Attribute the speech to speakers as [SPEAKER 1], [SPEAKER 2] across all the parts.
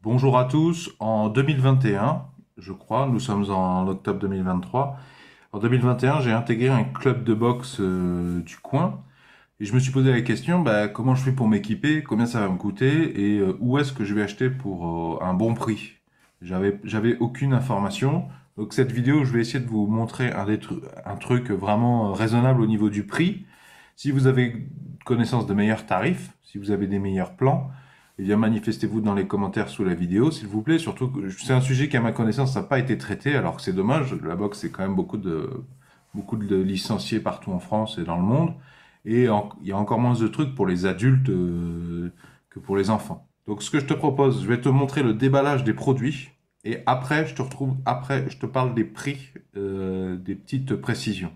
[SPEAKER 1] Bonjour à tous. En 2021, je crois, nous sommes en octobre 2023. En 2021, j'ai intégré un club de boxe du coin et je me suis posé la question, comment je fais pour m'équiper, combien ça va me coûter et où est-ce que je vais acheter pour un bon prix. J'avais aucune information. Donc cette vidéo, je vais essayer de vous montrer un truc vraiment raisonnable au niveau du prix. Si vous avez connaissance de meilleurs tarifs, si vous avez des meilleurs plans, eh bien manifestez-vous dans les commentaires sous la vidéo, s'il vous plaît. Surtout que c'est un sujet qui, à ma connaissance, n'a pas été traité, alors que c'est dommage. La boxe, c'est quand même beaucoup de licenciés partout en France et dans le monde. Il y a encore moins de trucs pour les adultes que pour les enfants. Donc, ce que je te propose, je vais te montrer le déballage des produits. Et après, je te parle des prix, des petites précisions.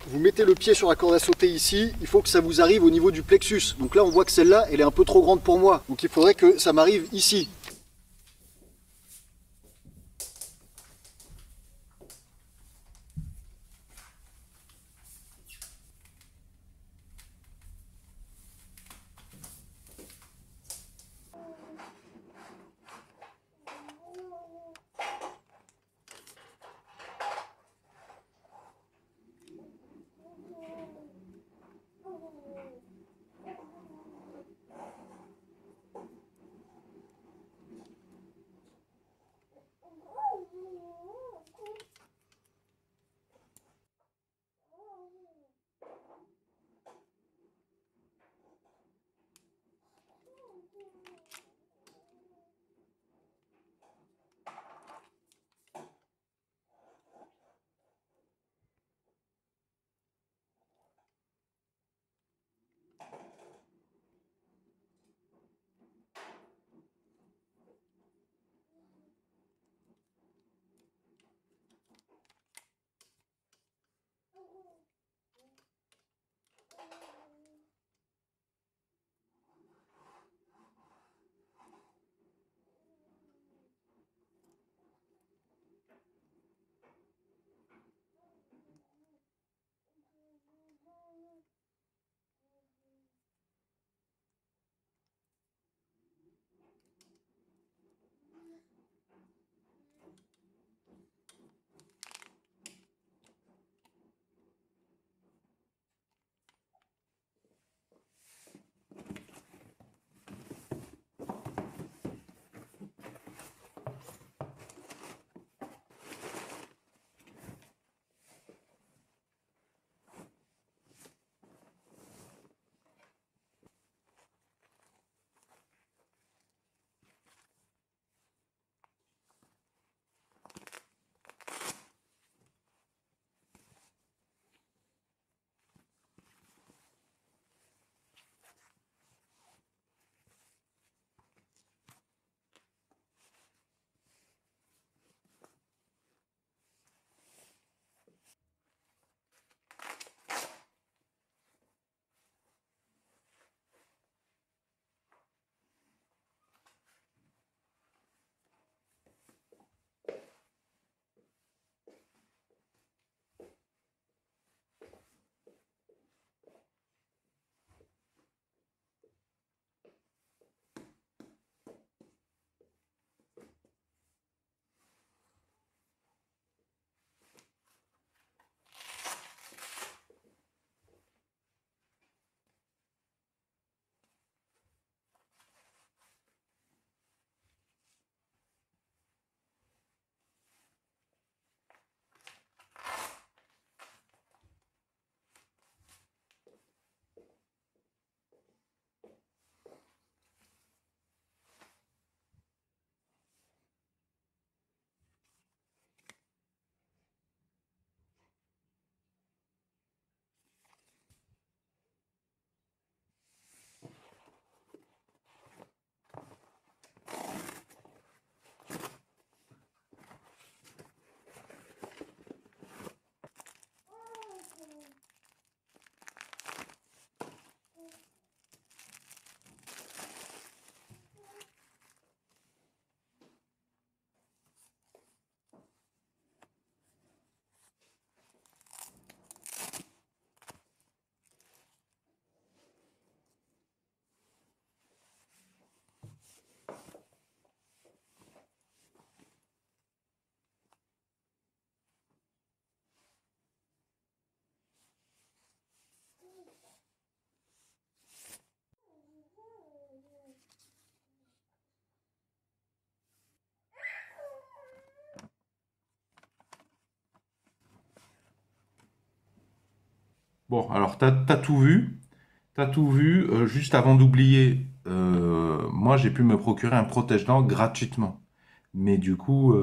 [SPEAKER 2] Vous mettez le pied sur la corde à sauter ici, il faut que ça vous arrive au niveau du plexus. Donc là, on voit que celle-là, elle est un peu trop grande pour moi. Donc il faudrait que ça m'arrive ici.
[SPEAKER 1] Bon, alors t'as tout vu. T'as tout vu. Juste avant d'oublier, moi j'ai pu me procurer un protège-dents gratuitement. Mais du coup,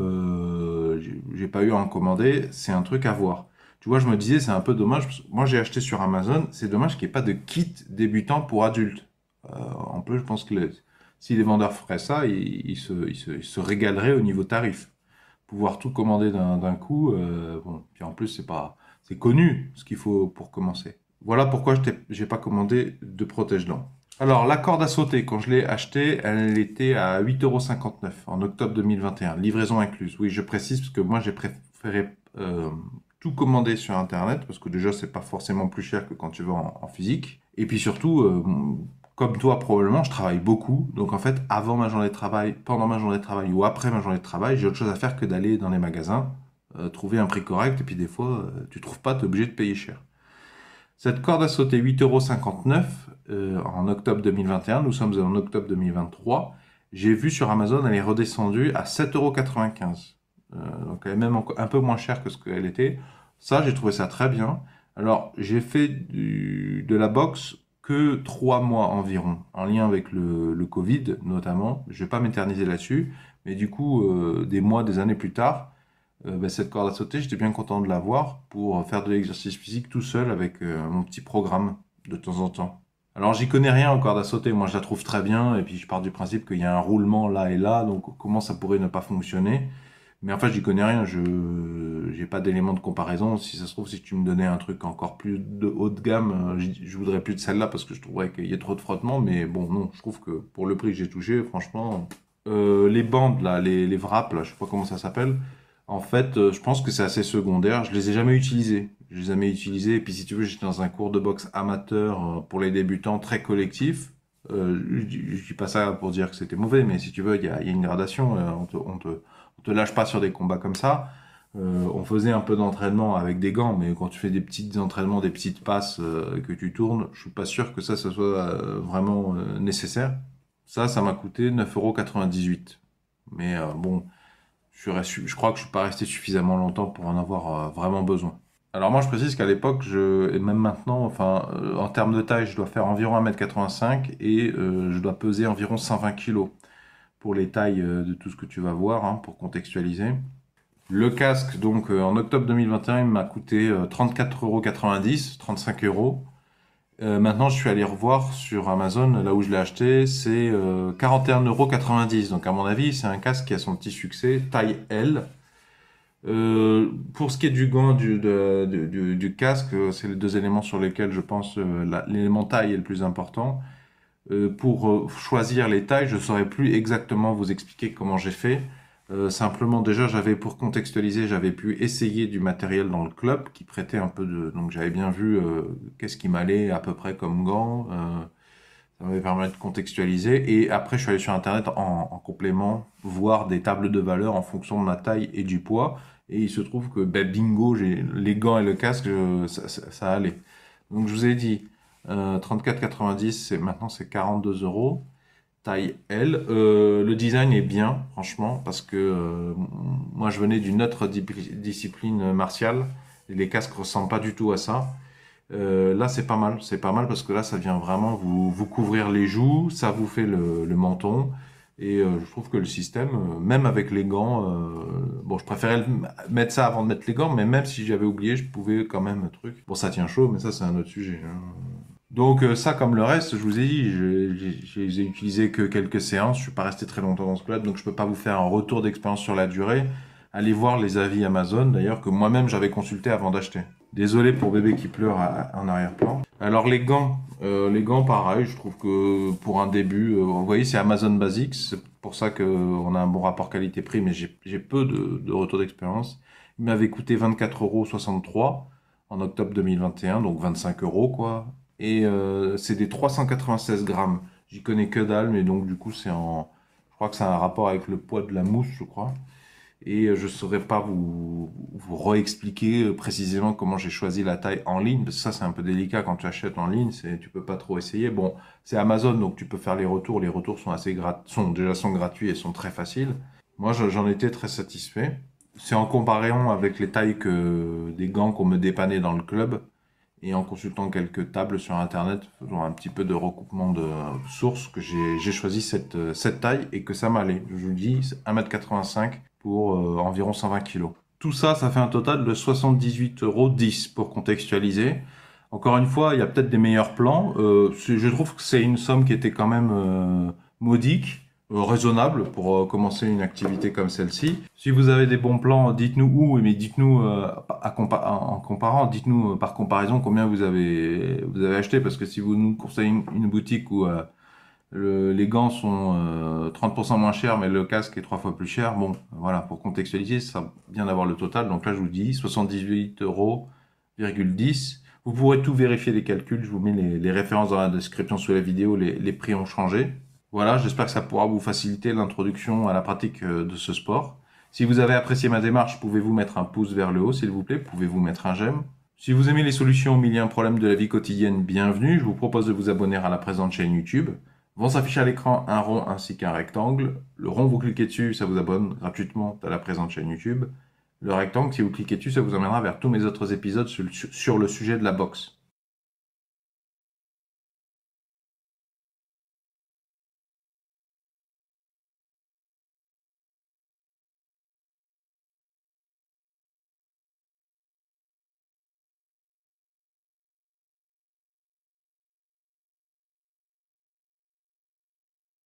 [SPEAKER 1] j'ai pas eu à en commander. C'est un truc à voir. Tu vois, je me disais, c'est un peu dommage, parce que moi j'ai acheté sur Amazon. C'est dommage qu'il n'y ait pas de kit débutant pour adultes. En plus, je pense que si les vendeurs feraient ça, ils se régaleraient au niveau tarif. Pouvoir tout commander d'un coup. Bon, puis en plus, c'est connu ce qu'il faut pour commencer. Voilà pourquoi j'ai pas commandé de protège-dents. Alors, la corde à sauter, quand je l'ai achetée, elle était à 8,59 € en octobre 2021, livraison incluse. Oui, je précise parce que moi, j'ai préféré tout commander sur Internet parce que déjà, c'est pas forcément plus cher que quand tu vas en physique. Et puis surtout, comme toi, probablement, je travaille beaucoup. Donc, en fait, avant ma journée de travail, pendant ma journée de travail ou après ma journée de travail, j'ai autre chose à faire que d'aller dans les magasins, trouver un prix correct. Et puis, des fois, tu trouves pas, tu es obligé de payer cher. Cette corde a sauté 8,59 € en octobre 2021. Nous sommes en octobre 2023. J'ai vu sur Amazon, elle est redescendue à 7,95 €. Donc elle est même un peu moins chère que ce qu'elle était. Ça, j'ai trouvé ça très bien. Alors, j'ai fait de la boxe que 3 mois environ, en lien avec le Covid notamment. Je ne vais pas m'éterniser là-dessus. Mais du coup, des mois, des années plus tard, cette corde à sauter, j'étais bien content de l'avoir pour faire de l'exercice physique tout seul avec mon petit programme de temps en temps. Alors j'y connais rien en corde à sauter, moi je la trouve très bien et puis je pars du principe qu'il y a un roulement là et là, donc comment ça pourrait ne pas fonctionner? Mais en fait j'y connais rien, je j'ai pas d'élément de comparaison. Si ça se trouve, si tu me donnais un truc encore plus de haut de gamme, je voudrais plus de celle-là parce que je trouverais qu'il y a trop de frottement, mais bon non, je trouve que pour le prix que j'ai touché, franchement, les bandes là, les wraps là, je sais pas comment ça s'appelle. En fait, je pense que c'est assez secondaire. Je les ai jamais utilisés. Je les ai jamais utilisés. Et puis, si tu veux, j'étais dans un cours de boxe amateur pour les débutants, très collectif. Je dis pas ça pour dire que c'était mauvais, mais si tu veux, il y a une gradation. On te lâche pas sur des combats comme ça. On faisait un peu d'entraînement avec des gants, mais quand tu fais des petits entraînements, des petites passes que tu tournes, je suis pas sûr que ça soit vraiment nécessaire. Ça m'a coûté 9,98 €. Mais bon. Je crois que je suis pas resté suffisamment longtemps pour en avoir vraiment besoin. Alors moi, je précise qu'à l'époque, et même maintenant, enfin, en termes de taille, je dois faire environ 1,85 m et je dois peser environ 120 kilos pour les tailles de tout ce que tu vas voir, hein, pour contextualiser. Le casque, donc en octobre 2021, il m'a coûté 34,90 €, 35 euros. Maintenant, je suis allé revoir sur Amazon, là où je l'ai acheté, c'est 41,90 €. Donc, à mon avis, c'est un casque qui a son petit succès, taille L. Pour ce qui est du gant, du casque, c'est les deux éléments sur lesquels je pense l'élément taille est le plus important. Pour choisir les tailles, je ne saurais plus exactement vous expliquer comment j'ai fait. Simplement, déjà, pour contextualiser, j'avais pu essayer du matériel dans le club qui prêtait un peu de. Donc, j'avais bien vu qu'est-ce qui m'allait à peu près comme gants. Ça m'avait permis de contextualiser. Et après, je suis allé sur Internet en complément, voir des tables de valeur en fonction de ma taille et du poids. Et il se trouve que, ben, bingo, j'ai les gants et le casque, ça allait. Donc, je vous ai dit, 34,90, maintenant c'est 42 euros. Taille L. Le design est bien, franchement, parce que moi je venais d'une autre discipline martiale. Et les casques ressemblent pas du tout à ça. Là c'est pas mal parce que là ça vient vraiment vous couvrir les joues, ça vous fait le menton. Et je trouve que le système, même avec les gants, bon je préférais mettre ça avant de mettre les gants, mais même si j'avais oublié, je pouvais quand même un truc. Bon ça tient chaud, mais ça c'est un autre sujet, hein. Donc ça, comme le reste, je vous ai dit, je les ai utilisés que quelques séances. Je suis pas resté très longtemps dans ce club, donc je peux pas vous faire un retour d'expérience sur la durée. Allez voir les avis Amazon, d'ailleurs, que moi-même j'avais consulté avant d'acheter. Désolé pour bébé qui pleure en arrière-plan. Alors les gants, pareil, je trouve que pour un début, vous voyez, c'est Amazon Basics, c'est pour ça qu'on a un bon rapport qualité-prix, mais j'ai peu de retour d'expérience. Il m'avait coûté 24,63 € en octobre 2021, donc 25 € quoi. Et c'est des 396 grammes. J'y connais que dalle, mais donc du coup je crois que c'est un rapport avec le poids de la mousse, je crois. Et je saurais pas vous réexpliquer précisément comment j'ai choisi la taille en ligne, parce que ça c'est un peu délicat quand tu achètes en ligne, tu peux pas trop essayer. Bon, c'est Amazon, donc tu peux faire les retours. Les retours sont sont gratuits et sont très faciles. Moi, j'en étais très satisfait. C'est en comparaison avec les tailles des gants qu'on me dépannait dans le club. et en consultant quelques tables sur internet, faisant un petit peu de recoupement de sources, que j'ai choisi cette taille et que ça m'allait. Je vous dis, c'est 1,85 m pour environ 120 kg. Tout ça, ça fait un total de 78,10 € pour contextualiser. Encore une fois, il y a peut-être des meilleurs plans. Je trouve que c'est une somme qui était quand même modique, raisonnable pour commencer une activité comme celle-ci. Si vous avez des bons plans, dites-nous où, mais dites-nous en comparant, dites-nous par comparaison combien vous avez acheté, parce que si vous nous conseillez une boutique où les gants sont 30% moins chers, mais le casque est 3 fois plus cher, bon, voilà, pour contextualiser, ça bien d'avoir le total. Donc là, je vous dis 78,10 €. Vous pourrez tout vérifier les calculs, je vous mets les références dans la description sous la vidéo, les prix ont changé. Voilà, j'espère que ça pourra vous faciliter l'introduction à la pratique de ce sport. Si vous avez apprécié ma démarche, pouvez-vous mettre un pouce vers le haut, s'il vous plaît, pouvez-vous mettre un j'aime. Si vous aimez les solutions au milieu d'un problème de la vie quotidienne, bienvenue, je vous propose de vous abonner à la présente chaîne YouTube. Vont s'afficher à l'écran un rond ainsi qu'un rectangle. Le rond, vous cliquez dessus, ça vous abonne gratuitement à la présente chaîne YouTube. Le rectangle, si vous cliquez dessus, ça vous emmènera vers tous mes autres épisodes sur le sujet de la boxe.